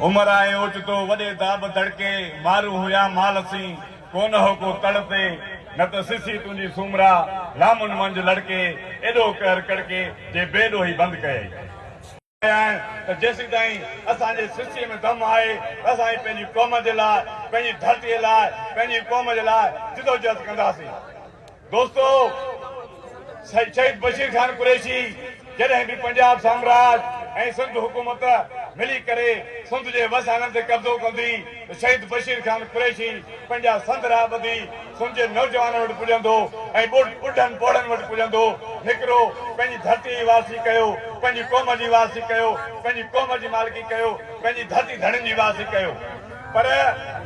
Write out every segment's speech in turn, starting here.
उमर आए ओचतो वॾे दाब धड़के मारू हुया मालसी कोन हो को तड़पे न तो सिसी तुंहिंजी सुमरा लामुन मंझ लड़के एॾो कर कड़के जे बेॾो ही बंदि कयई जेसीं ताईं असांजे सिसीअ में दम आहे असां पंहिंजी क़ौम जे लाइ पंहिंजी धरतीअ लाइ पंहिंजी क़ौम जे लाइ जिदोजहद कंदासीं। दोस्तो शहीद बशीर खान कुरैशी जॾहिं बि पंजाब साम्राज्य ऐं सिंध हुकूमत मिली करे सिंध जे वसाननि ते कब्ज़ो कंदी त शहीद बशीर खान कुरैशी पंहिंजा संदरा ॿधी सिंध जे नौजवाननि वटि पुॼंदो ऐं ॿुढनि ॿोड़नि वटि पुॼंदो हिकिड़ो पंहिंजी धरती जी वारसी कयो पंहिंजी क़ौम जी वारसी कयो पंहिंजी क़ौम जी मालिकी कयो पंहिंजी धरती धड़नि जी वारसी कयो। पर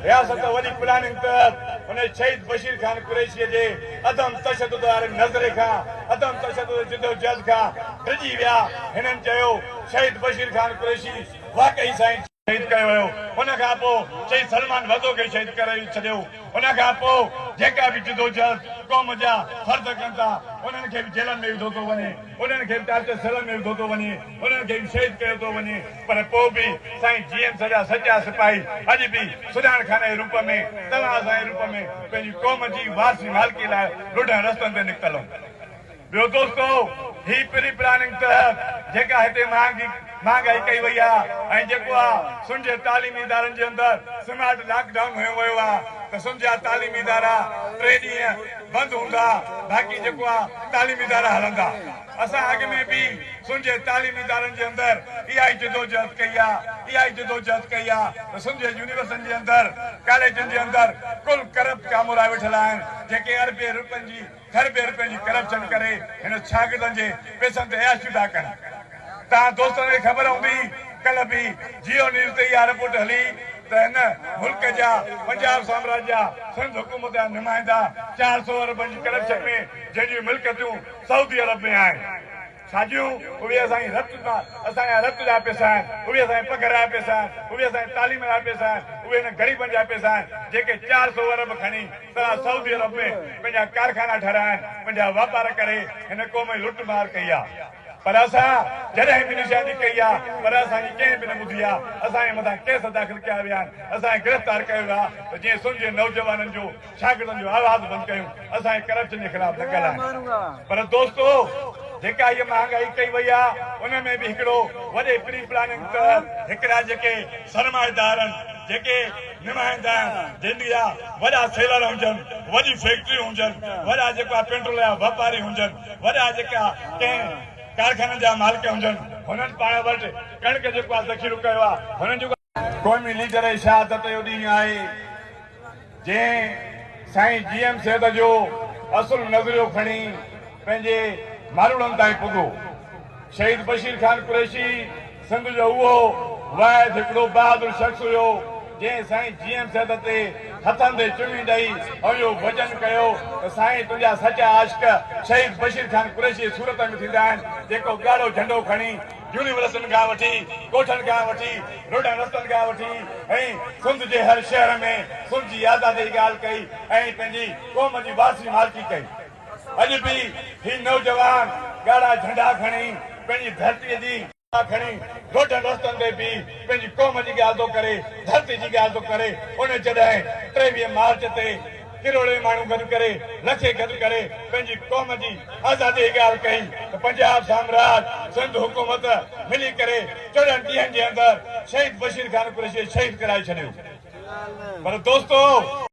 रियासत वॾी प्लानिंग तहत उन शहीद बशीर खान कुरैशीअ जे अदम तशद्दुद वारे नज़रे खां अदम तशद्दुद जिदोजहद खां डिॼी विया। हिननि चयो शहीद बशीर खान कुरैशी वाकई साईं शहीद कयो वियो। उन खां पोइ शहीद सलमान वदो खे शहीद करे छॾियो। उन खां पोइ जेका बि जिदोजहद क़ौम जा फर्द कनि था उन्हनि खे बि जेलनि में विधो थो वञे उन्हनि खे बि टाटे सेलनि में विधो थो वञे उन्हनि खे बि शहीद कयो थो वञे। पर पोइ बि साईं जीएम सॼा सचा सिपाही अॼु बि सुञाण खाने जे रूप में तलवार जे रूप में पंहिंजी क़ौम जी वारसी मालिकी लाइ रुढनि रस्तनि ते निकितल। ॿियो दोस्तो ही प्री प्लानिंग तहत जेका हिते महांगाई कई वई आहे ऐं जेको आहे सिंध जे तालीमी इदारनि जे अंदरि स्मार्ट लॉकडाउन हुयो वियो आहे त सिंध जा तालीमी इदारा 3 ॾींहं बंदि हूंदा बाक़ी जेको आहे तालीमी इदारा हलंदा। असां अॻ में बि सिंध जे तालीमी इदारनि जे अंदरि इहा ई जिदोजहद कई आहे इहा ई जिदोजहद कई आहे त सिंध जे यूनिवर्सिटियुनि जे अंदरि कॉलेजनि जे अंदरि कुल करप्ट कामोरा वेठल आहिनि जेके अरबे रुपयनि जी खरबे रुपयनि जी करप्शन करे हिन शागिर्दनि जे पैसनि ते ऐश था कनि। तव्हां दोस्तनि खे ख़बर हूंदी कल्ह बि जियो न्यूज़ ते इहा रिपोर्ट हली त हिन मुल्क जा पंजाब साम्राज्य जा सिंध हुकूमत जा नुमाइंदा 400 अरबनि जी करप्शन में जंहिंजियूं मिल्कियतूं सऊदी अरब में आहिनि साॼियूं उहे असांजी असांजा रत जा पैसा आहिनि उहे असांजे पघर जा पैसा आहिनि उहे असांजे तालीम जा पैसा आहिनि उहे हिन ग़रीबनि जा पैसा आहिनि जेके 400 अरब खणी सॼा सऊदी अरब में पंहिंजा कारखाना ठाहिराया आहिनि पंहिंजा वापार करे हिन क़ौम जी लुट मार कई आहे। पर असां जॾहिं बि निशानी कई आहे पर असांजी कंहिं बि न ॿुधी आहे। असांजे मथां केस दाख़िल कया विया आहिनि असांखे गिरफ़्तार कयो वियो आहे त जीअं सिंध जे नौजवाननि जो शागिर्दनि जो आवाज़ बंदि कयूं असांजे करप्शन जे ख़िलाफ़ न ॻाल्हायूं। पर दोस्तो जेका हीअ महांगाई कई वई आहे उन में बि हिकिड़ो वॾे प्री प्लानिंग तहत हिकिड़ा जेके सरमाएदार आहिनि जेके नुमाइंदा आहिनि जिन जा वॾा सेलर हुजनि वॾी फैक्ट्रियूं हुजनि वॾा जेका पेट्रोल जा वापारी हुजनि वॾा जेका कंहिं कारखाननि जा मालिक हुजनि हुननि पाण वटि कणिक जेको आहे ज़ख़ीरो कयो आहे हुननि जो क़ौमी लीडर जी शहादत जो ॾींहुं आहे जंहिं साईं जीएम सैद जो असुल नज़रियो खणी पंहिंजे मारूड़नि ताईं पुॻो। शहीद बशीर खान कुरैशी सिंध जो उहो वाहिद हिकिड़ो बहादुर शख़्स हुयो जंहिं साईं जीएम सैद ते हथनि ते चुमी ॾेई ऐं इहो वचन कयो त साईं तुंहिंजा सचा आशिक शहीद बशीर खान कुरैशी सूरत में थींदा आहिनि जेको ॻाढ़ो झंडो खणी यूनिवर्सिटियुनि खां वठी कोठनि खां वठी रोडनि रस्तनि खां वठी ऐं सिंध जे हर शहर में सिंध जी आज़ादी जी ॻाल्हि कई ऐं पंहिंजी क़ौम जी वारसी मालिकी कई। अॼु बि ही नौजवान ॻाढ़ा झंडा खणी पंहिंजी धरतीअ जी खणी रोडनि रस्तनि ते बि पंहिंजी क़ौम जी ॻाल्हि थो करे धरती जी ॻाल्हि थो करे। उन जॾहिं 23 मार्च ते किरोड़े माण्हू गॾु करे लखे गॾु करे पंहिंजी क़ौम जी आज़ादी जी ॻाल्हि कई त पंजाब साम्राज्य सिंध हुकूमत मिली करे 14 ॾींहंनि जे अंदरि शहीद बशीर खान कुरैशी शहीद कराए छॾियो। पर दोस्तो